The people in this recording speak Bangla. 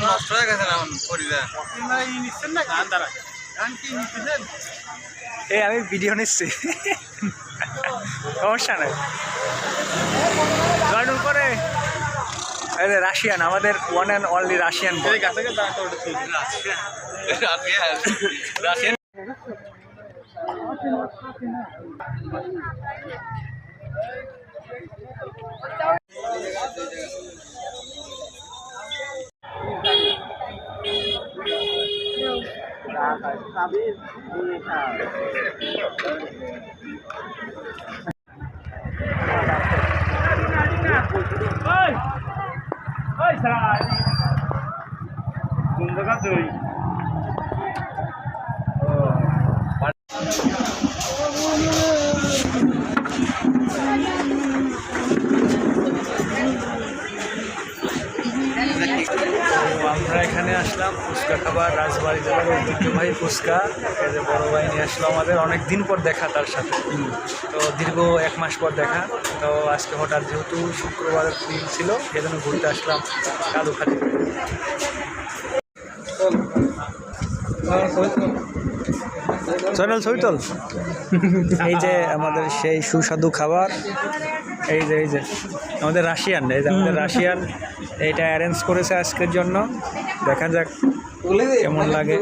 নষ্ট হয়ে গেছে না আমি ভিডিও নিচ্ছি, সমস্যা নাই। করে রাশিয়ান, আমাদের one and only Russian. Russian আমরা এখানে আসলাম ফুচকা খাবার, রাজবাড়ি জেলার ঐতিহ্যবাহী ফুচকা। এই যে বড় ভাই নিয়ে আসলো আমাদের, অনেক দিন পর দেখা তার সাথে, তো দীর্ঘ 1 মাস পর দেখা। তো আজকে হঠাৎ যেহেতু শুক্রবারের দিন ছিল, সেজন্য ঘুরতে আসলাম কালুখালী। চল ছবি তোল। এই যে আমাদের সেই সুস্বাদু খাবার, এই যে আমাদের রাশিয়ান, এই যে আমাদের রাশিয়ান এইটা অ্যারেঞ্জ করেছে আজকের জন্য। দেখা যাক কেমন লাগে।